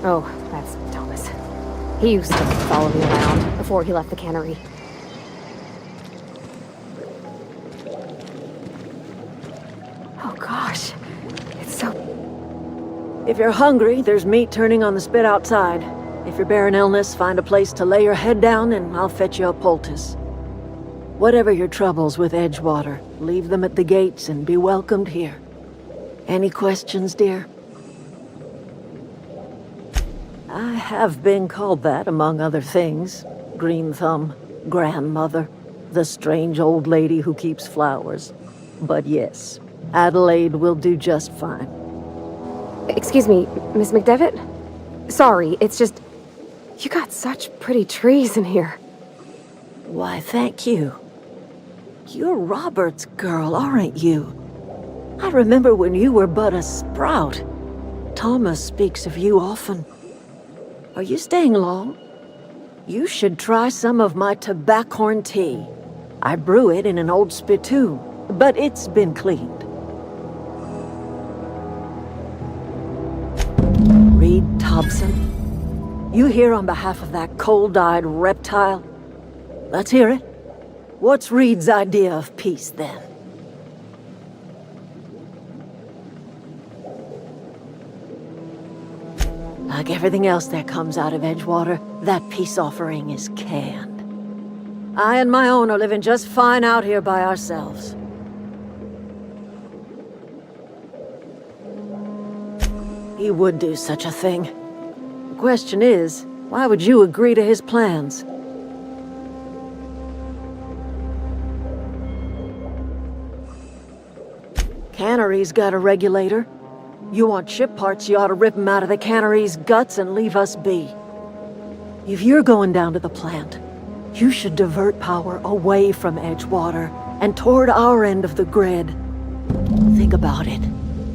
Oh, that's Thomas. He used to follow me around before he left the cannery. Oh gosh, it's so... If you're hungry, there's meat turning on the spit outside. If you're bearing illness, find a place to lay your head down and I'll fetch you a poultice. Whatever your troubles with Edgewater, leave them at the gates and be welcomed here. Any questions, dear? I have been called that, among other things. Green Thumb, grandmother, the strange old lady who keeps flowers. But yes, Adelaide will do just fine. Excuse me, Miss McDevitt? Sorry, it's just... You got such pretty trees in here. Why, thank you. You're Robert's girl, aren't you? I remember when you were but a sprout. Thomas speaks of you often. Are you staying long? You should try some of my tobaccorn tea. I brew it in an old spittoon, but it's been cleaned. Reed Thompson? You here on behalf of that cold-eyed reptile? Let's hear it. What's Reed's idea of peace, then? Like everything else that comes out of Edgewater, that peace offering is canned. I and my own are living just fine out here by ourselves. He would do such a thing. The question is, why would you agree to his plans? Cannery's got a regulator. You want ship parts, you ought to rip them out of the cannery's guts and leave us be. If you're going down to the plant, you should divert power away from Edgewater and toward our end of the grid. Think about it.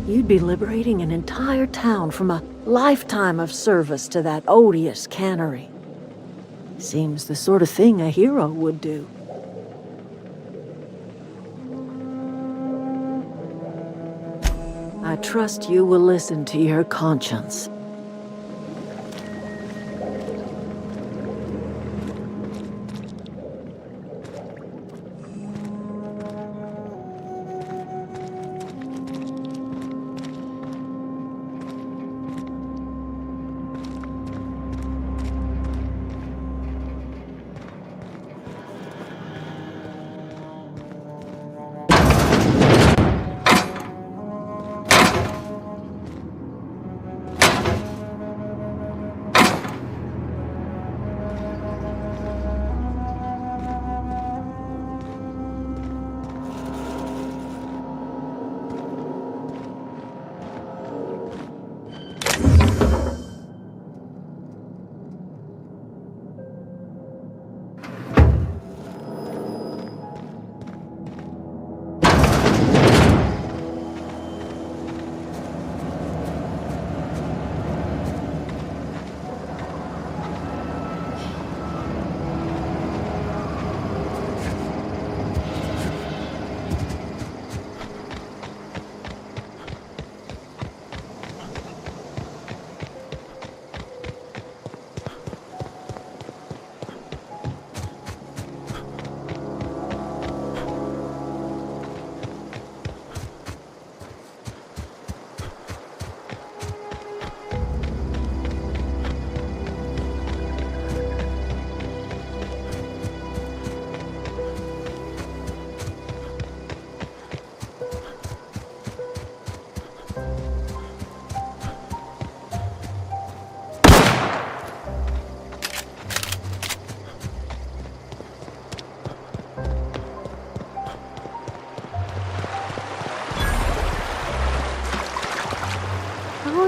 You'd be liberating an entire town from a lifetime of service to that odious cannery. Seems the sort of thing a hero would do. I trust you will listen to your conscience.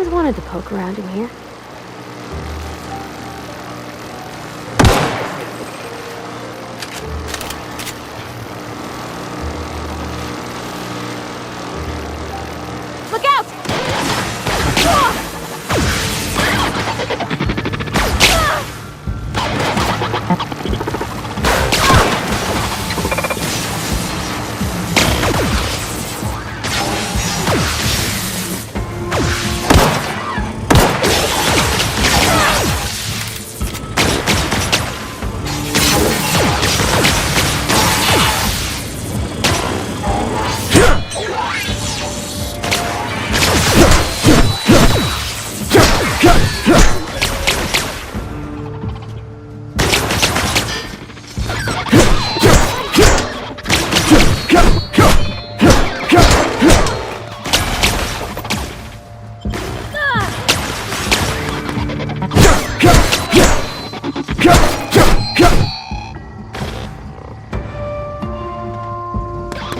always wanted to poke around in here. Look out!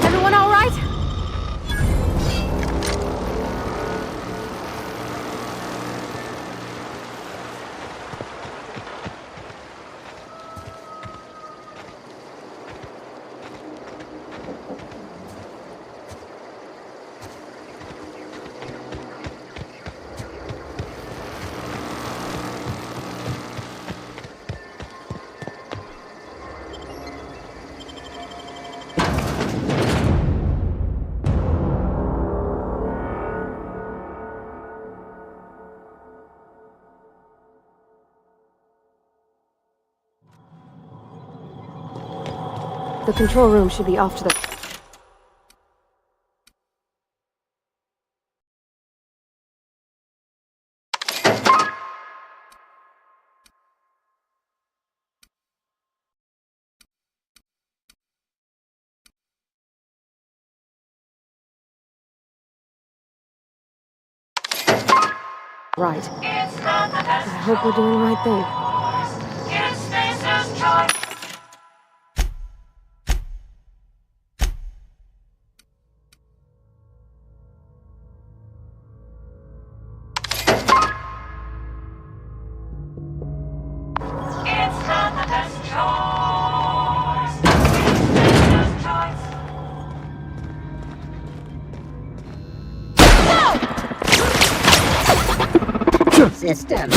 Everyone all right? The control room should be off to the... Right. I hope we're doing the right thing. System.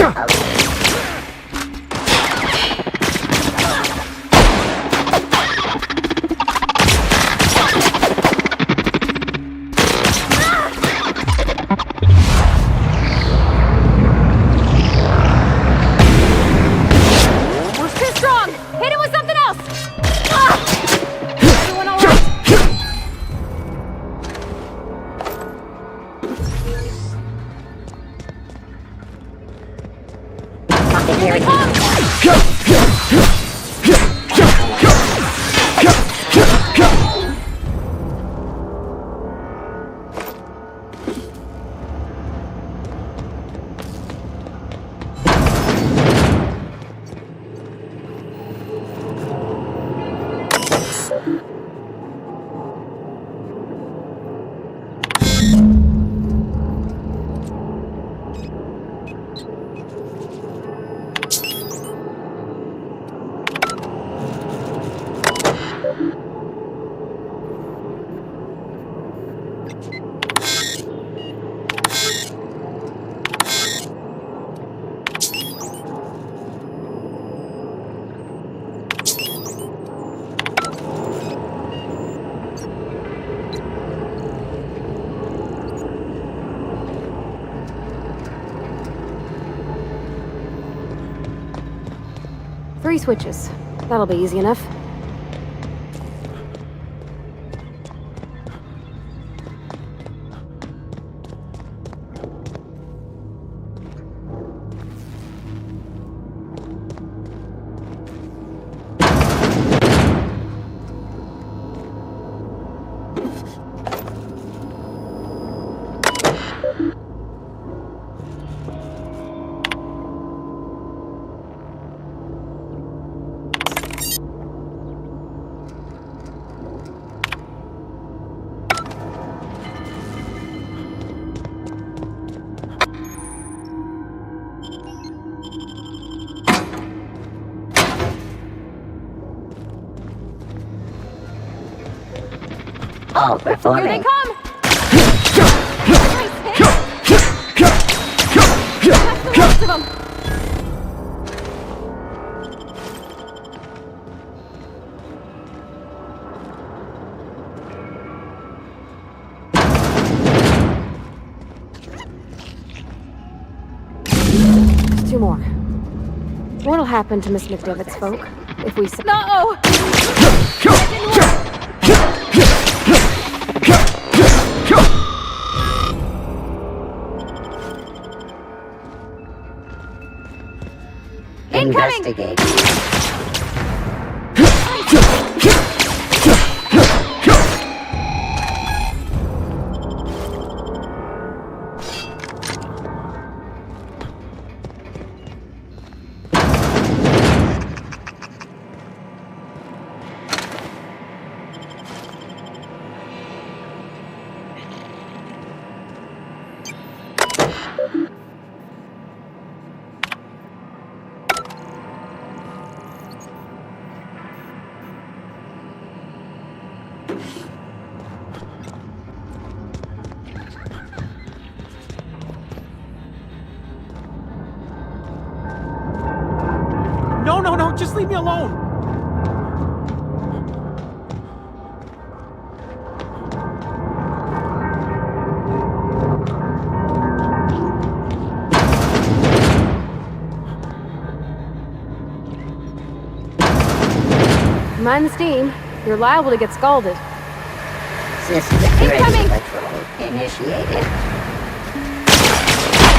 We're too strong! Hit it with something else! Everyone all right? Here they come! Three switches. That'll be easy enough. all performing. Here they come! Nice hit! That's the rest of them! There's two more. What'll happen to Miss McDevitt's folk if we say— No! That didn't work! Incoming! Investigate. No, just leave me alone! Mind the steam. You're liable to get scalded. System Incoming! patrol initiated.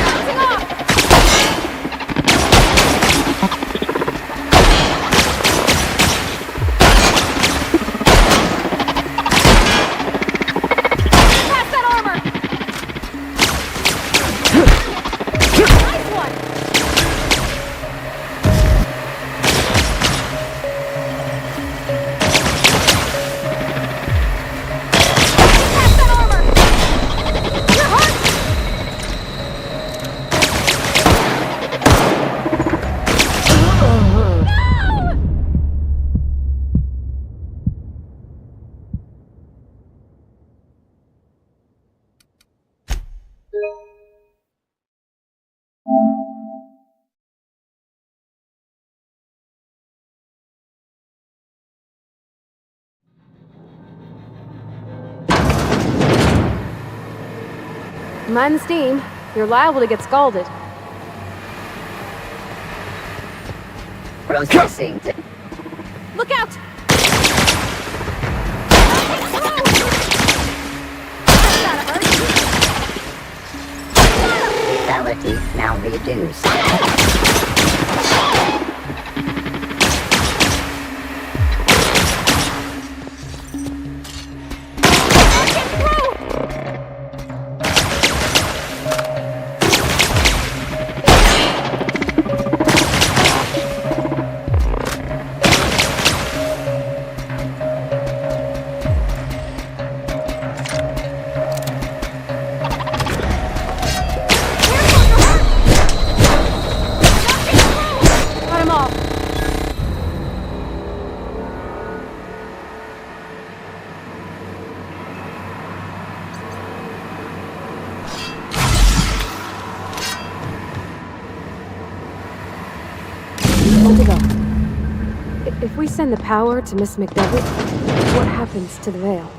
Bouncing off! Pass that armor! Nice one! Pass that armor! You're hurt! No! Mind the steam. You're liable to get scalded. Processing. Look out! Lethality now reduced. Cut him off. Hold it up. If we send the power to Miss McDevitt, what happens to the veil?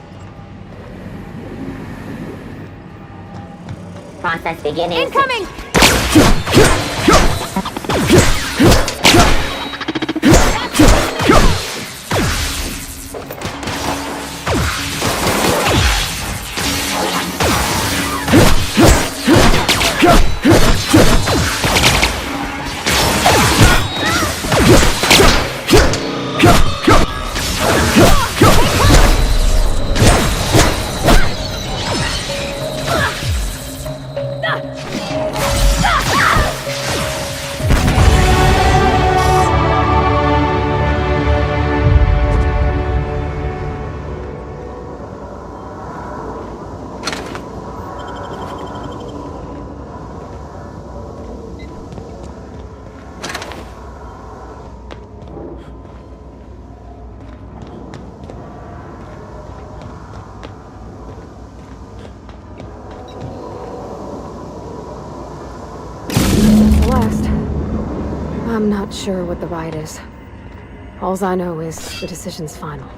Process beginning. Incoming! the last. I'm not sure what the ride is. Alls I know is the decision's final.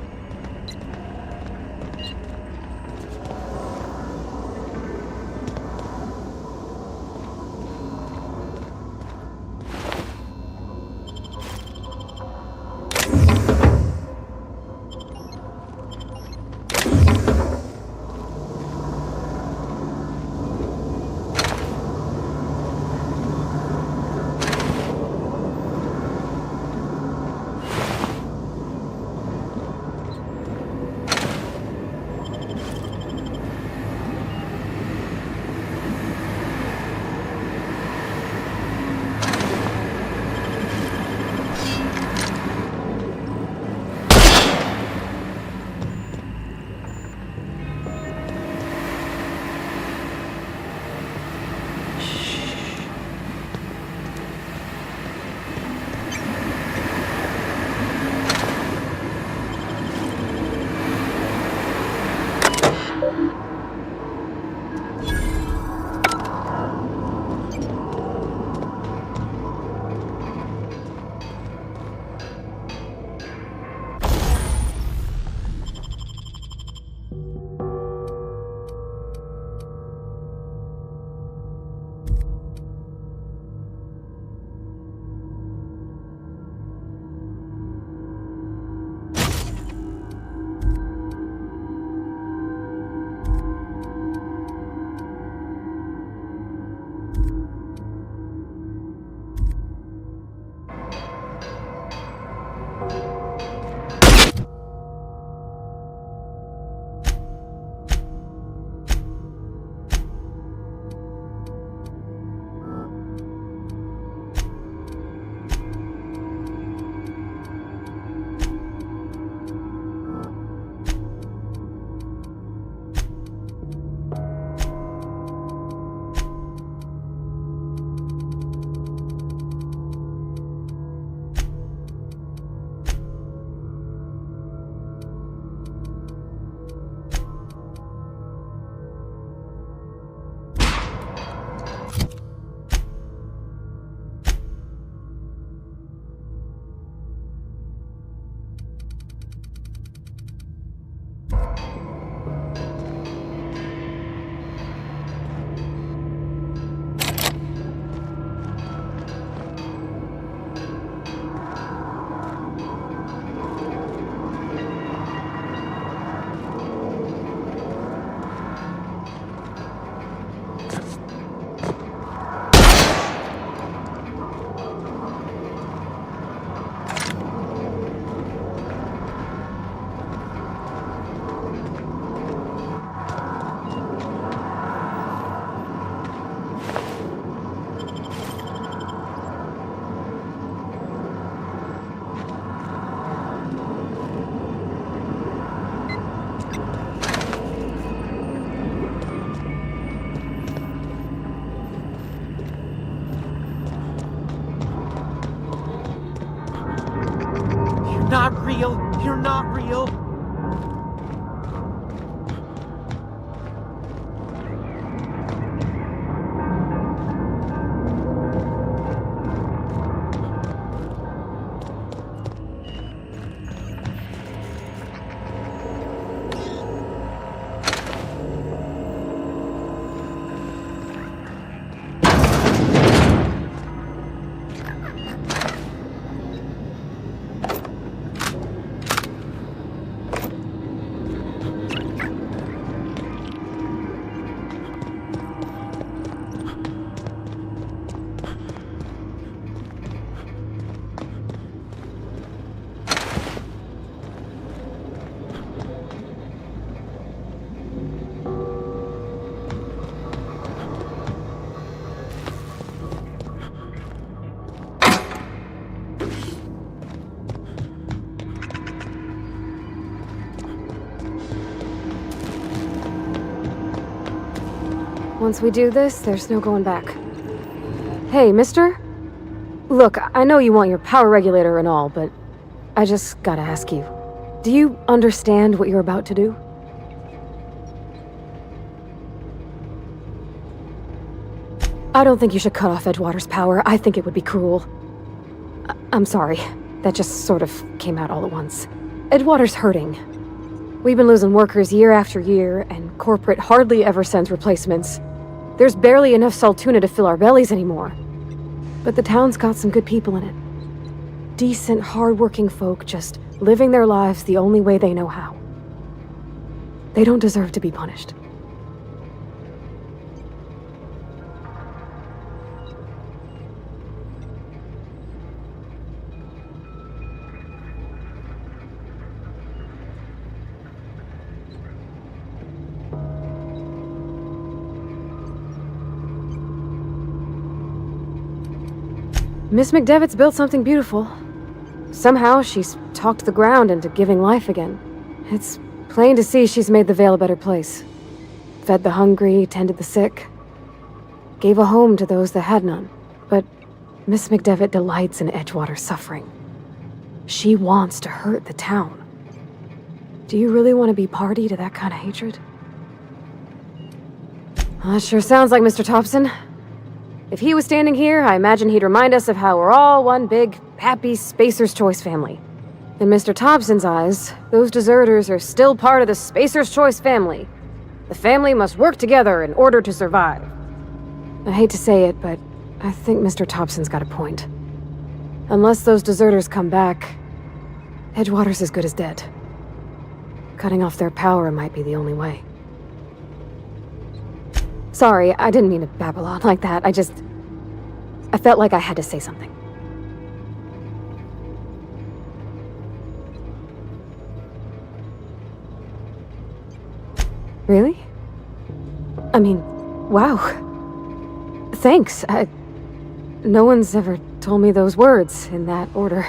Not real. You're not real. Once we do this, there's no going back. Hey, mister? Look, I know you want your power regulator and all, but I just gotta ask you. Do you understand what you're about to do? I don't think you should cut off Edgewater's power. I think it would be cruel. I'm sorry. That just sort of came out all at once. Edgewater's hurting. We've been losing workers year after year, and corporate hardly ever sends replacements. There's barely enough Saltuna to fill our bellies anymore. But the town's got some good people in it. Decent, hard-working folk just living their lives the only way they know how. They don't deserve to be punished. Miss McDevitt's built something beautiful. Somehow she's talked the ground into giving life again. It's plain to see she's made the Vale a better place. Fed the hungry, tended the sick. Gave a home to those that had none. But Miss McDevitt delights in Edgewater's suffering. She wants to hurt the town. Do you really want to be party to that kind of hatred? That sure sounds like Mr. Thompson. If he was standing here, I imagine he'd remind us of how we're all one big, happy Spacer's Choice family. In Mr. Thompson's eyes, those deserters are still part of the Spacer's Choice family. The family must work together in order to survive. I hate to say it, but I think Mr. Thompson's got a point. Unless those deserters come back, Edgewater's as good as dead. Cutting off their power might be the only way. Sorry, I didn't mean to babble on like that. I felt like I had to say something. Really? I mean, wow. Thanks. No one's ever told me those words in that order.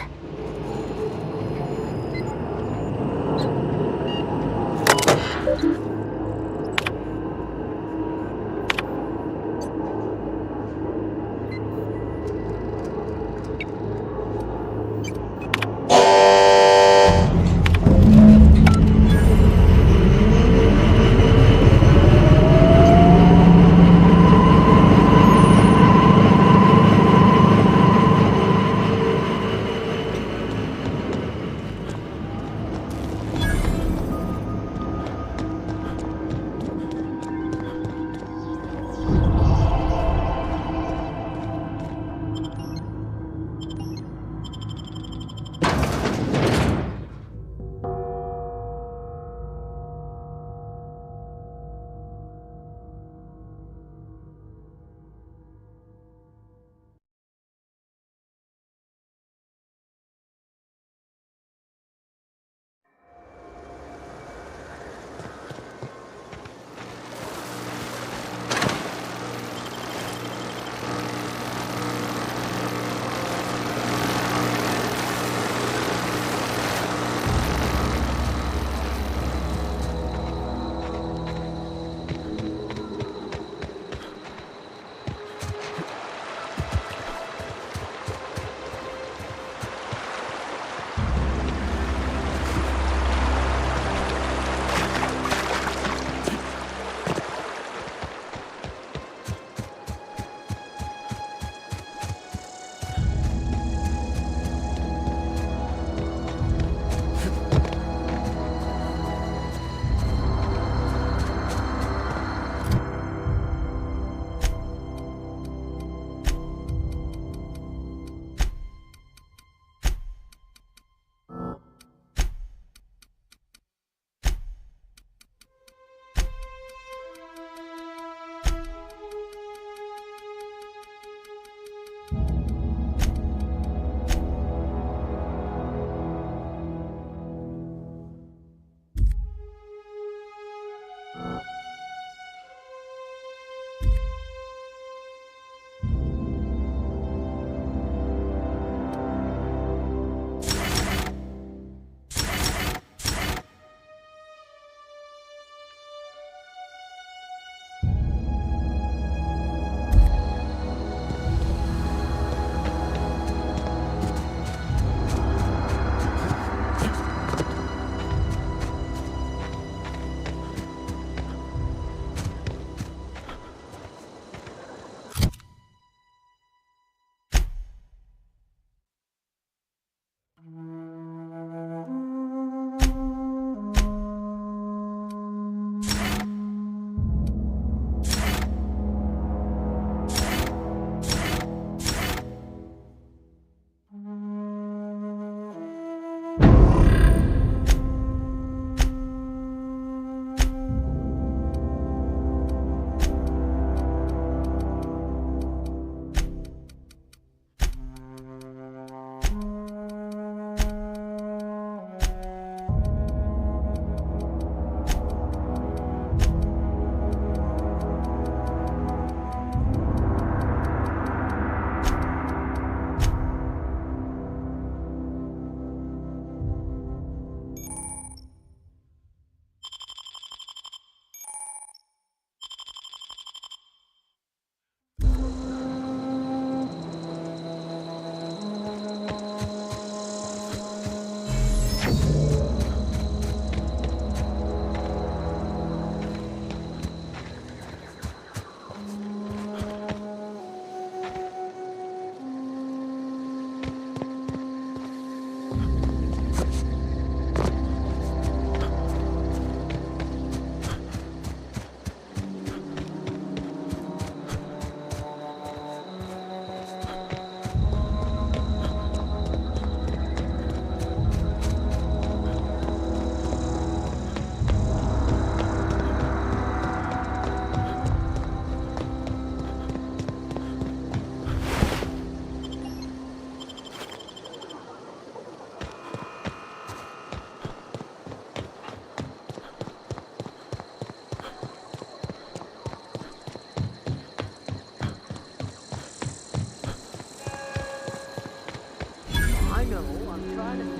know, I'm trying to think.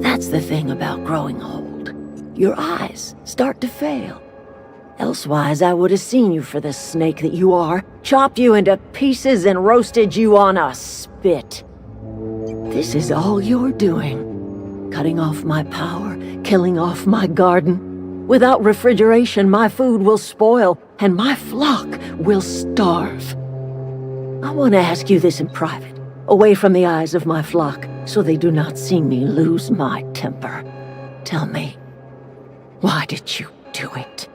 That's the thing about growing old. Your eyes start to fail. Elsewise, I would have seen you for the snake that you are, chopped you into pieces and roasted you on a spit. This is all you're doing. Cutting off my power, killing off my garden. Without refrigeration, my food will spoil, and my flock will starve. I want to ask you this in private, away from the eyes of my flock, so they do not see me lose my temper. Tell me, why did you do it?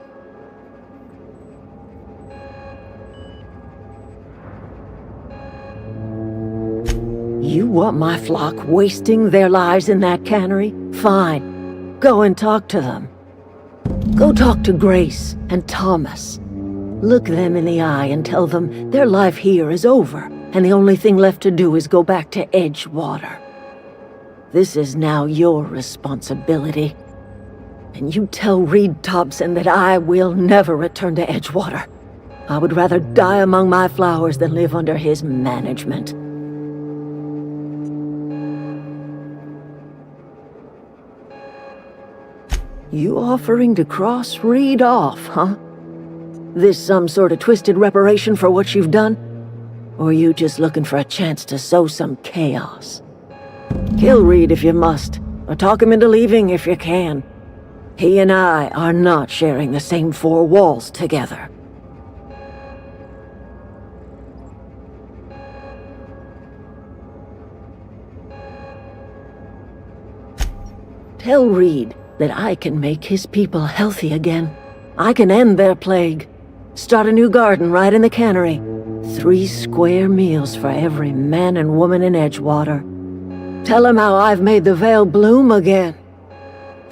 You want my flock wasting their lives in that cannery? Fine. Go and talk to them. Go talk to Grace and Thomas. Look them in the eye and tell them their life here is over, and the only thing left to do is go back to Edgewater. This is now your responsibility. And you tell Reed Thompson that I will never return to Edgewater. I would rather die among my flowers than live under his management. You offering to cross Reed off, huh? This some sort of twisted reparation for what you've done? Or you just looking for a chance to sow some chaos? Kill Reed if you must, or talk him into leaving if you can. He and I are not sharing the same four walls together. Tell Reed that I can make his people healthy again. I can end their plague. Start a new garden right in the cannery. 3 square meals for every man and woman in Edgewater. Tell him how I've made the Vale bloom again.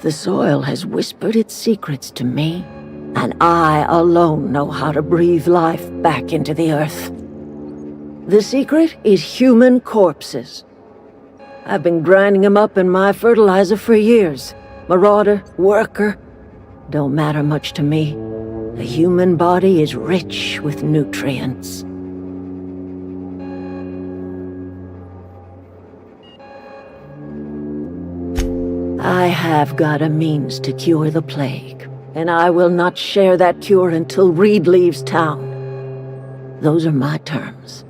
The soil has whispered its secrets to me, and I alone know how to breathe life back into the earth. The secret is human corpses. I've been grinding them up in my fertilizer for years. Marauder, worker, don't matter much to me. The human body is rich with nutrients. I have got a means to cure the plague, and I will not share that cure until Reed leaves town. Those are my terms.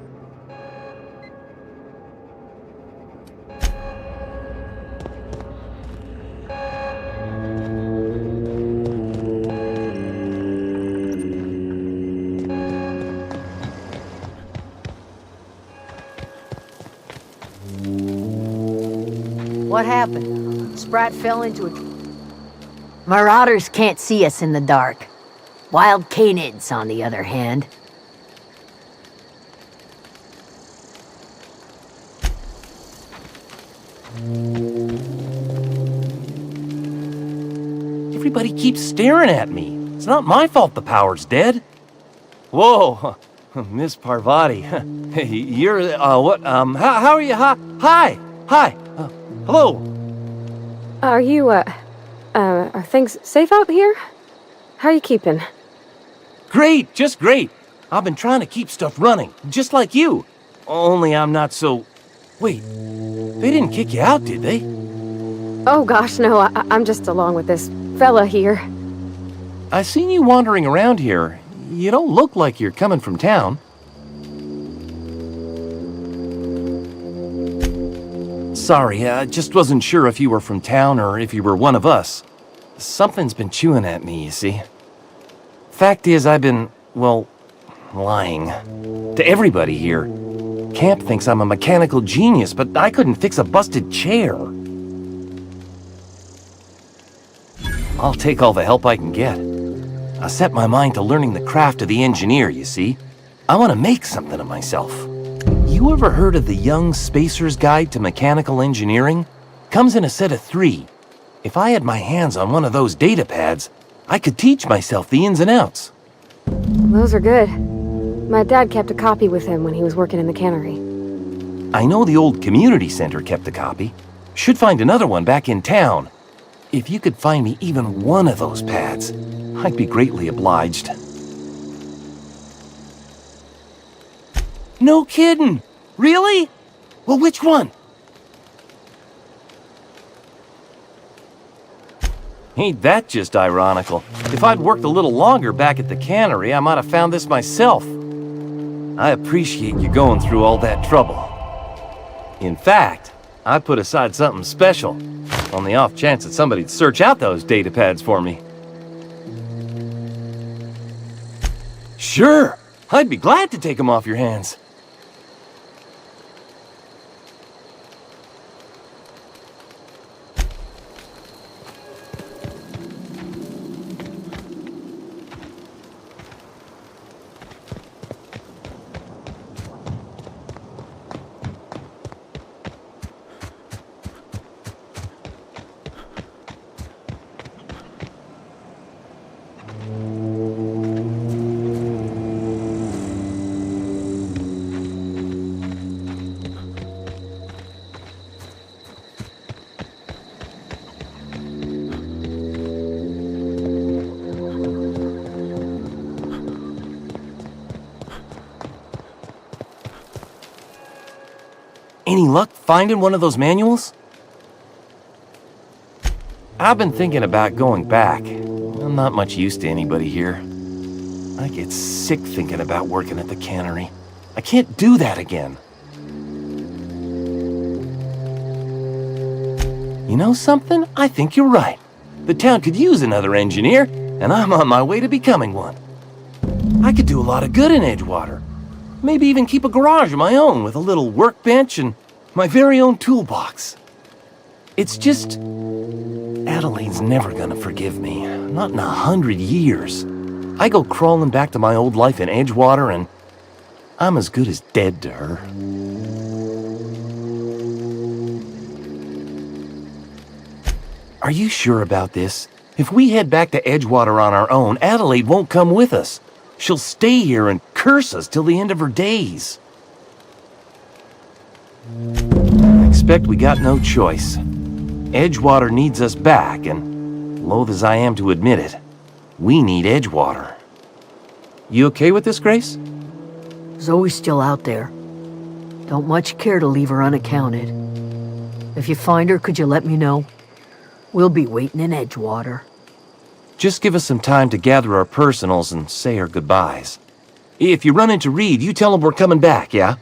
What happened? Sprat fell into a... Marauders can't see us in the dark. Wild canids, on the other hand. Everybody keeps staring at me. It's not my fault the power's dead. Whoa, Miss Parvati. You're, what, how are you? Hi. Hello. Are you, are things safe out here? How are you keeping? Great, just great. I've been trying to keep stuff running, just like you. Only I'm not so... Wait, they didn't kick you out, did they? Oh gosh, no, I'm just along with this fella here. I seen you wandering around here. You don't look like you're coming from town. Sorry, I just wasn't sure if you were from town or if you were one of us. Something's been chewing at me, you see. Fact is, I've been, well, lying. To everybody here. Camp thinks I'm a mechanical genius, but I couldn't fix a busted chair. I'll take all the help I can get. I set my mind to learning the craft of the engineer, you see. I want to make something of myself. You ever heard of the Young Spacer's Guide to Mechanical Engineering? Comes in a set of 3. If I had my hands on one of those data pads, I could teach myself the ins and outs. Those are good. My dad kept a copy with him when he was working in the cannery. I know the old community center kept a copy. Should find another one back in town. If you could find me even one of those pads, I'd be greatly obliged. No kidding! Really? Well, which one? Ain't that just ironical? If I'd worked a little longer back at the cannery, I might have found this myself. I appreciate you going through all that trouble. In fact, I put aside something special, on the off chance that somebody'd search out those data pads for me. Sure, I'd be glad to take them off your hands. Any luck finding one of those manuals? I've been thinking about going back. I'm not much use to anybody here. I get sick thinking about working at the cannery. I can't do that again. You know something? I think you're right. The town could use another engineer, and I'm on my way to becoming one. I could do a lot of good in Edgewater. Maybe even keep a garage of my own with a little workbench and my very own toolbox. It's just... Adelaide's never gonna forgive me. Not in 100 years. I go crawling back to my old life in Edgewater and I'm as good as dead to her. Are you sure about this? If we head back to Edgewater on our own, Adelaide won't come with us. She'll stay here and curse us till the end of her days. I expect we got no choice. Edgewater needs us back, and loath as I am to admit it, we need Edgewater. You okay with this, Grace? Zoe's still out there. Don't much care to leave her unaccounted. If you find her, could you let me know? We'll be waiting in Edgewater. Just give us some time to gather our personals and say our goodbyes. If you run into Reed, you tell him we're coming back, yeah?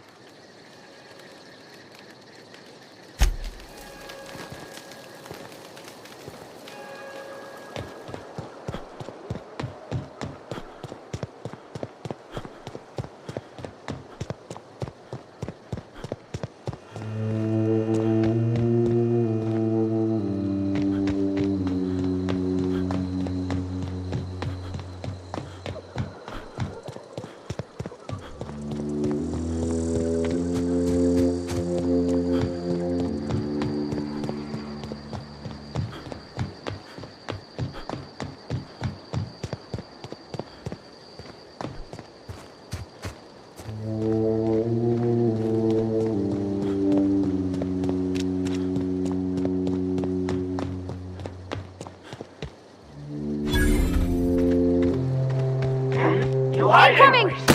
Incoming!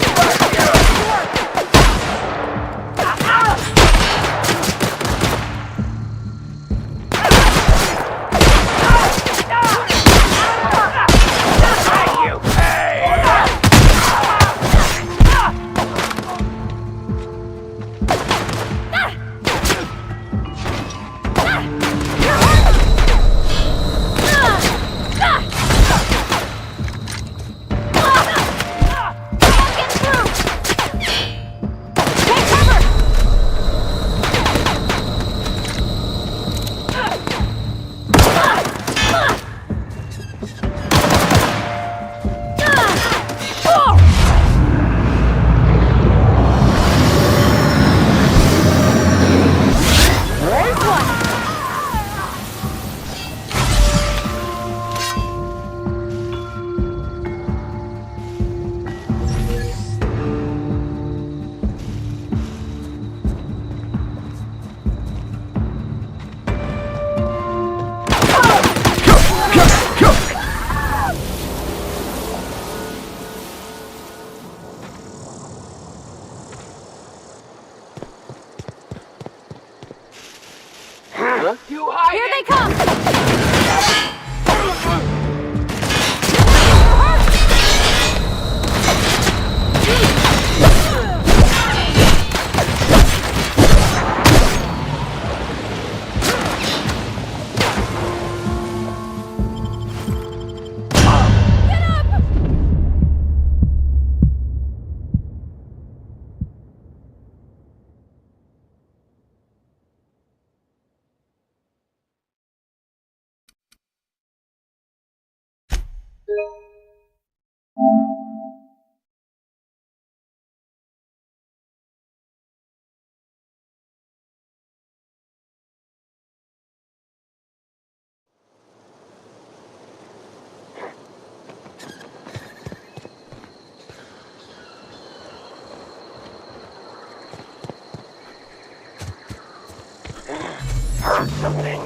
something.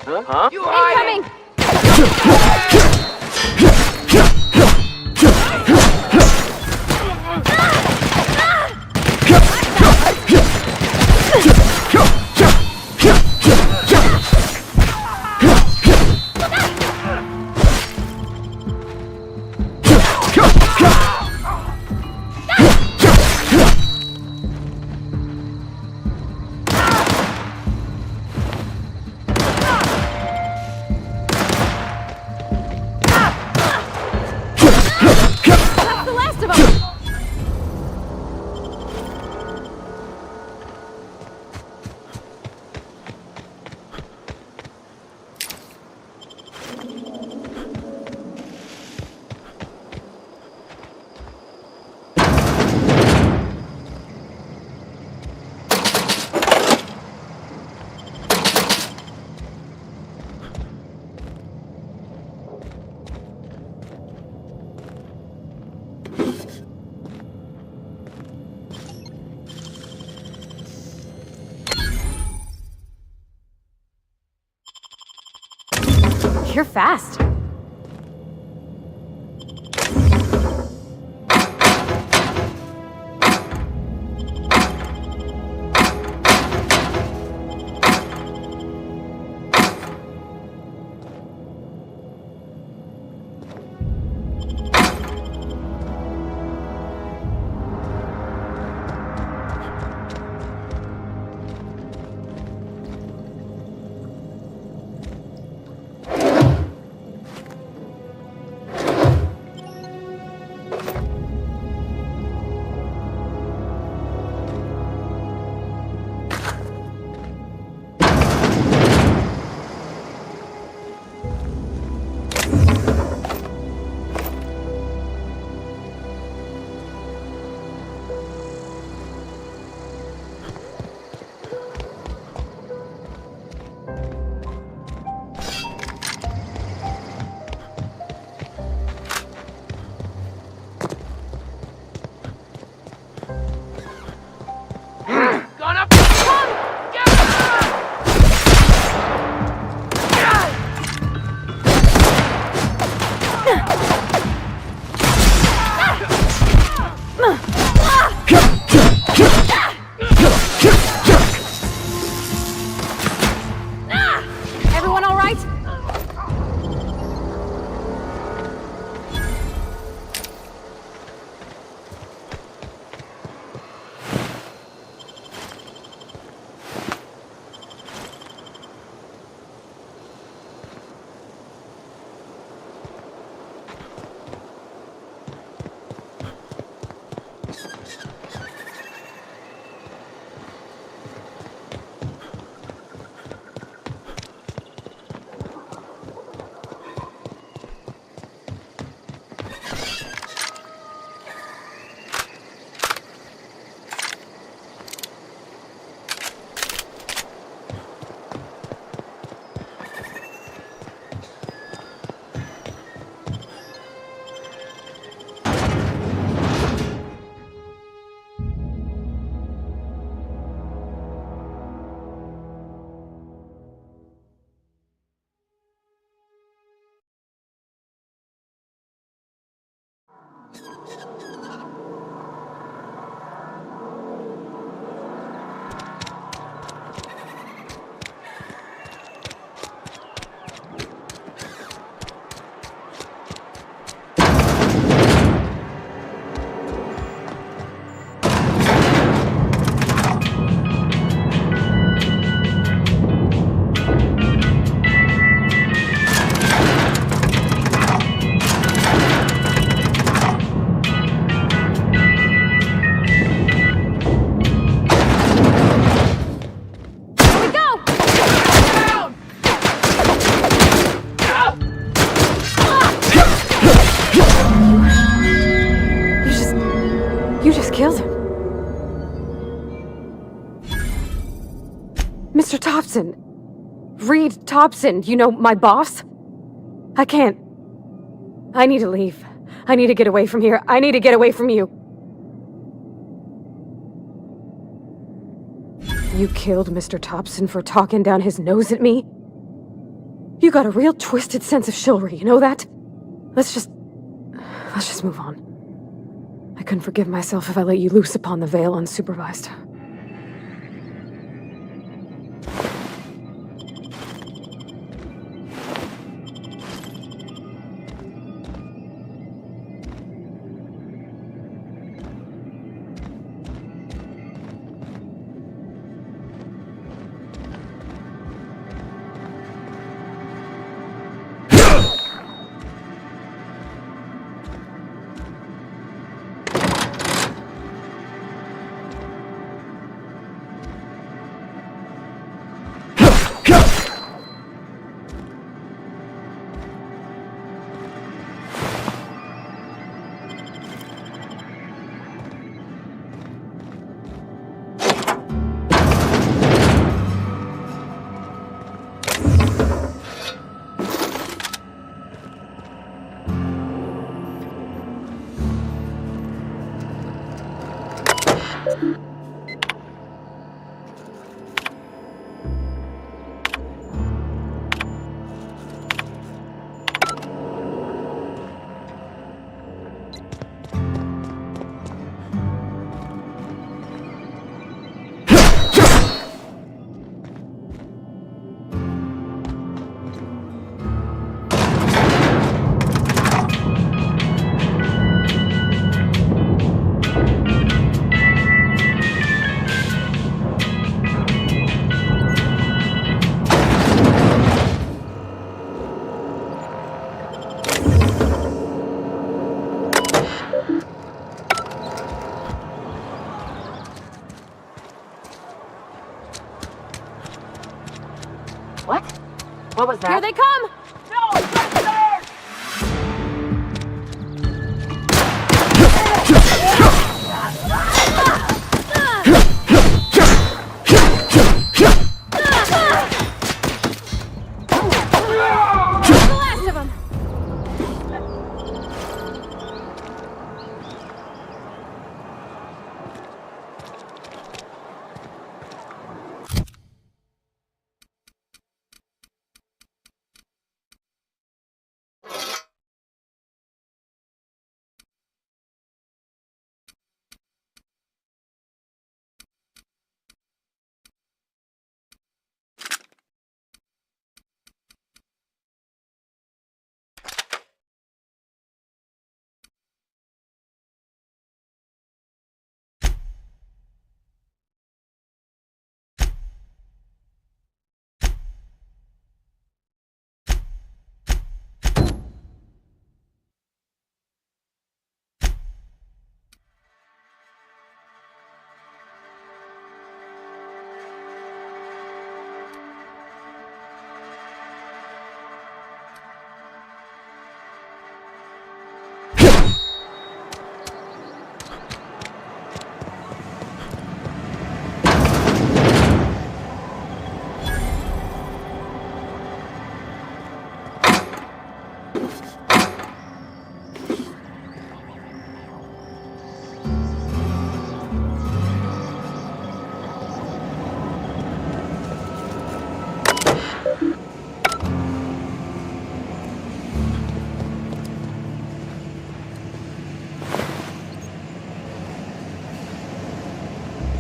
Huh? You Incoming! That's the last of them! You're fast. Everyone all right? killed him. Mr. Thompson. Reed Thompson, you know, my boss? I can't. I need to leave. I need to get away from here. I need to get away from you. You killed Mr. Thompson for talking down his nose at me? You got a real twisted sense of chivalry, you know that? Let's just move on. I couldn't forgive myself if I let you loose upon the Vale unsupervised. What was that? Here they come! The last of them!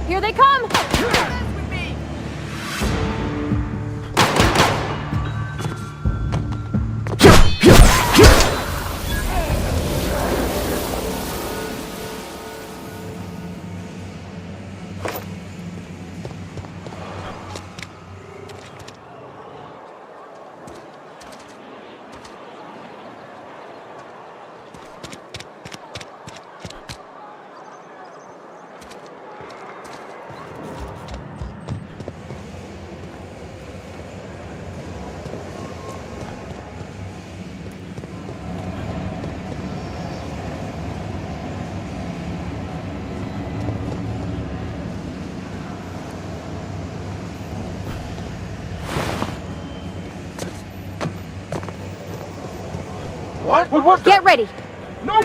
Here they come! What? Get ready! No!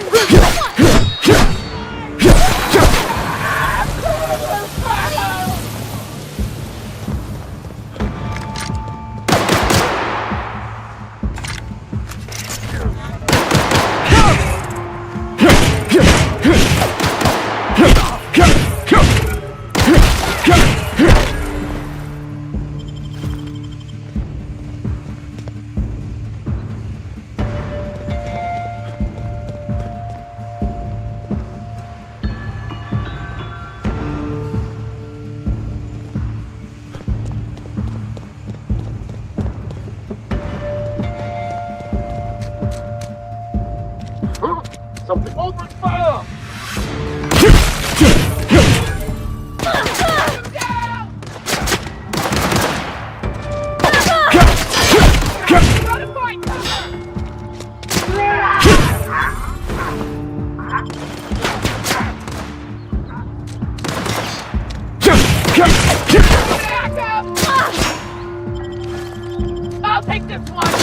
Something open fire! I'll take this one!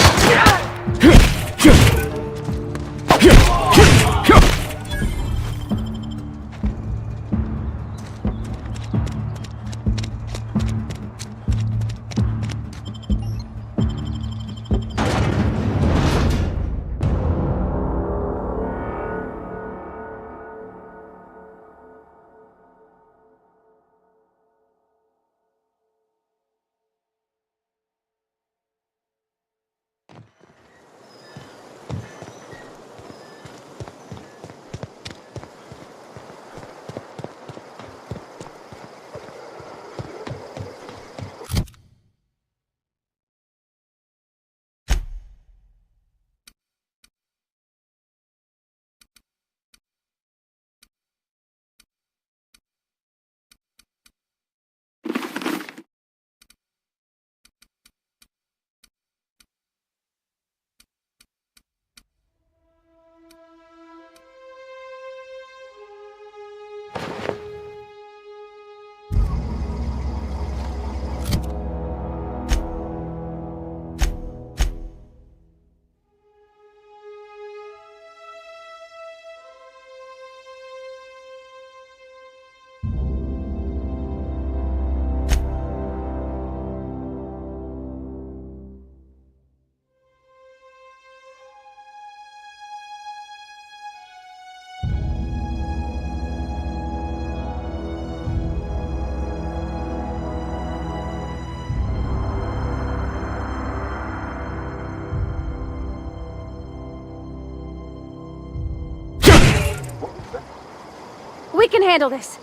We can handle this.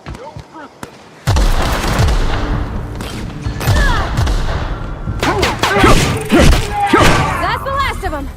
That's the last of them.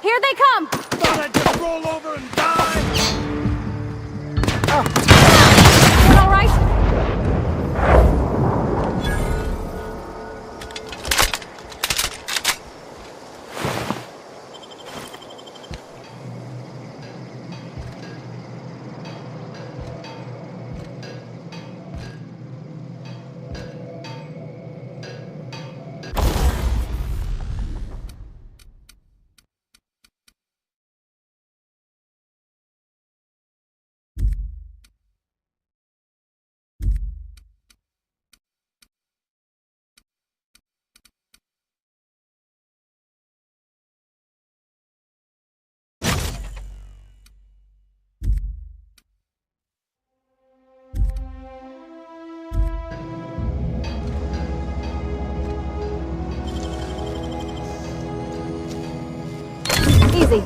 Here they come! Thought I'd just roll over and die! You all right? Easy.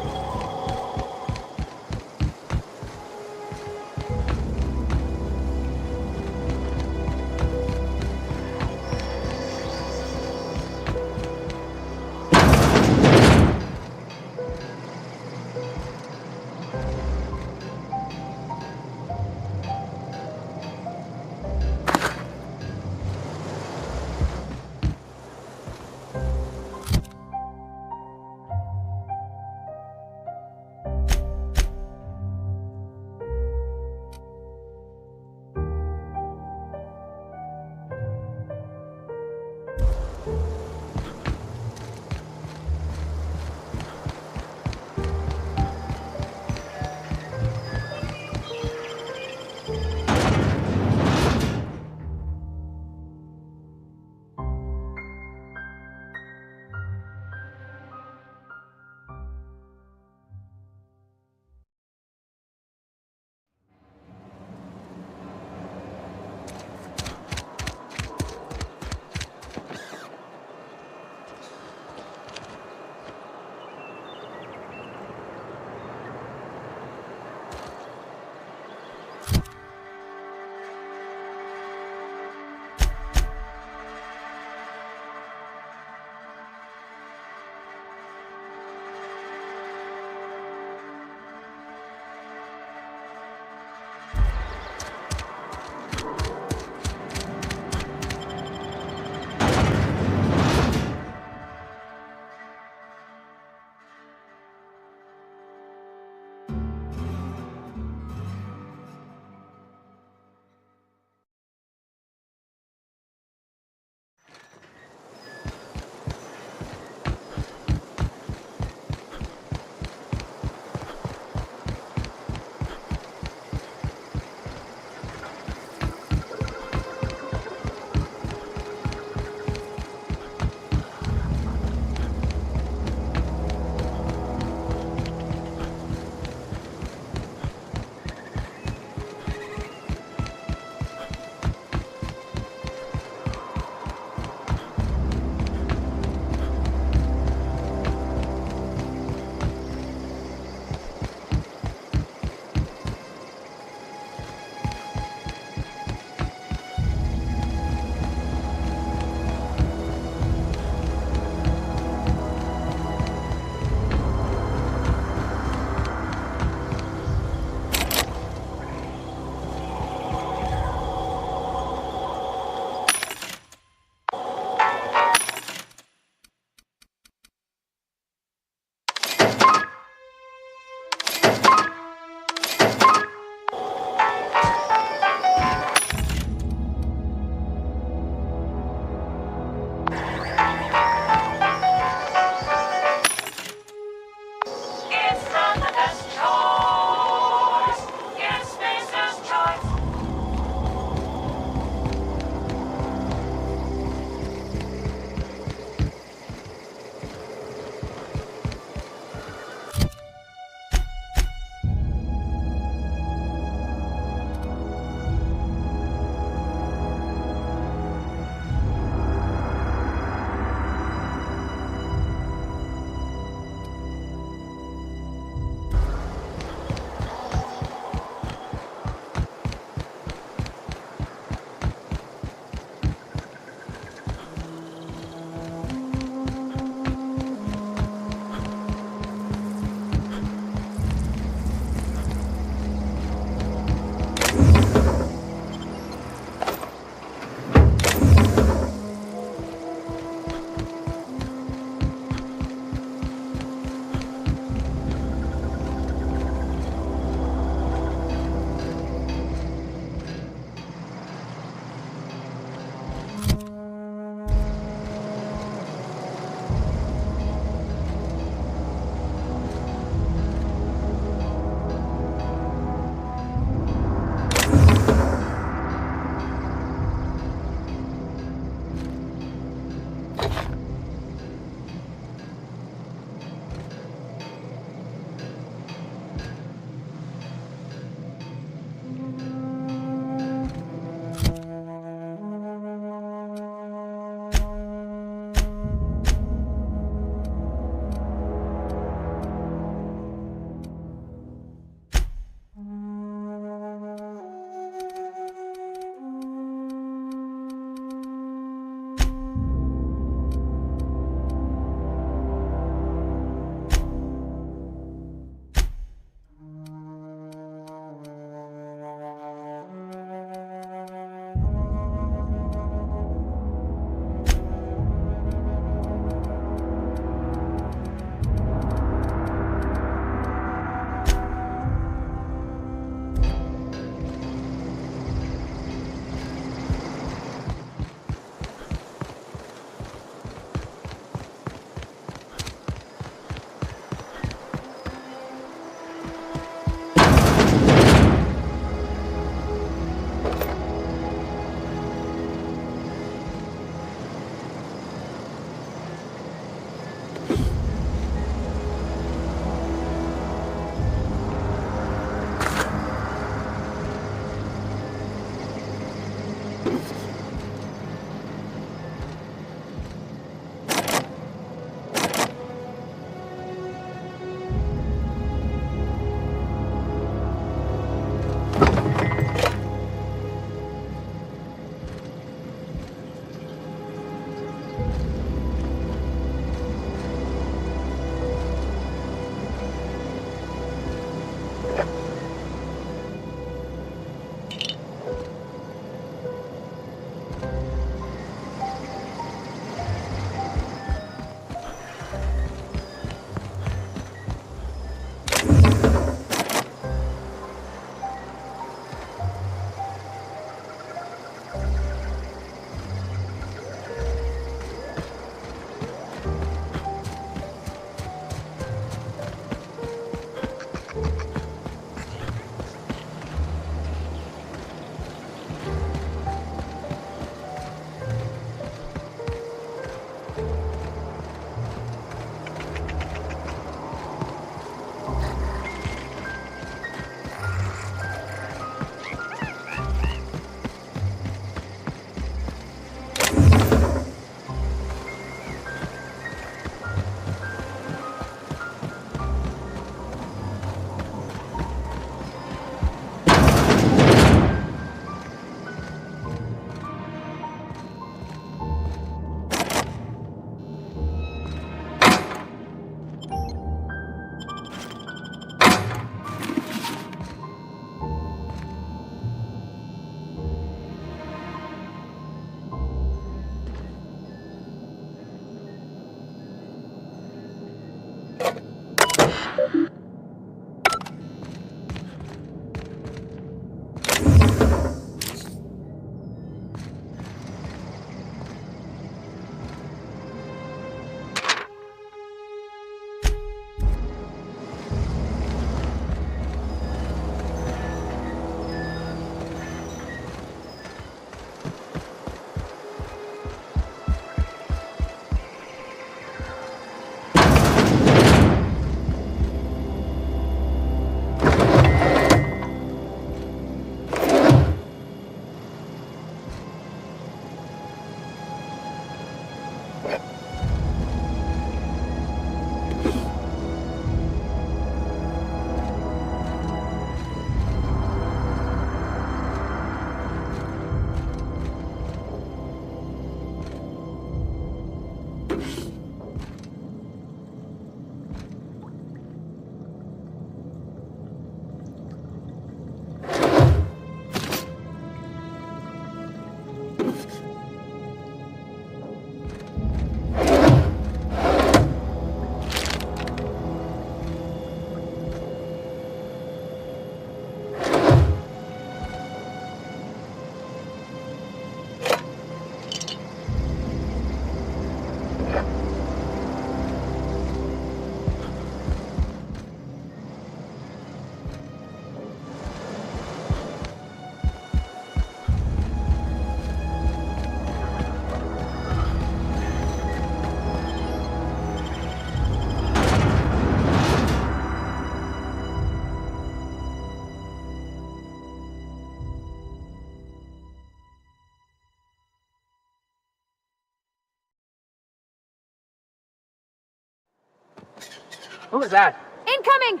Who was that? Incoming!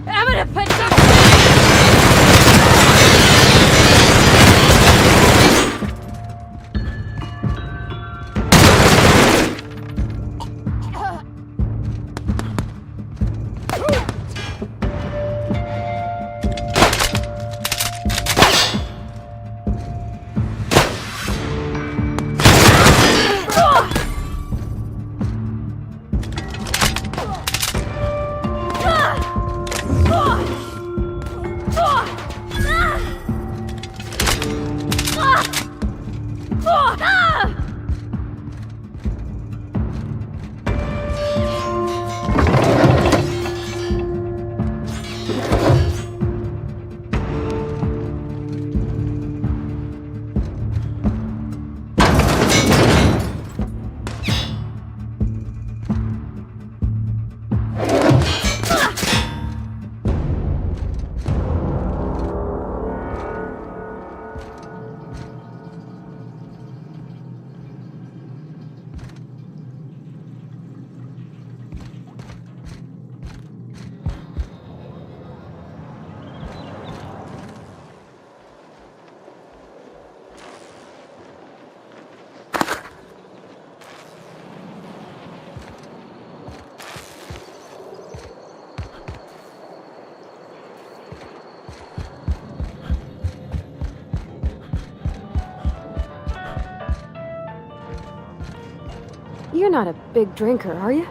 I'm gonna put you... You're not a big drinker, are you?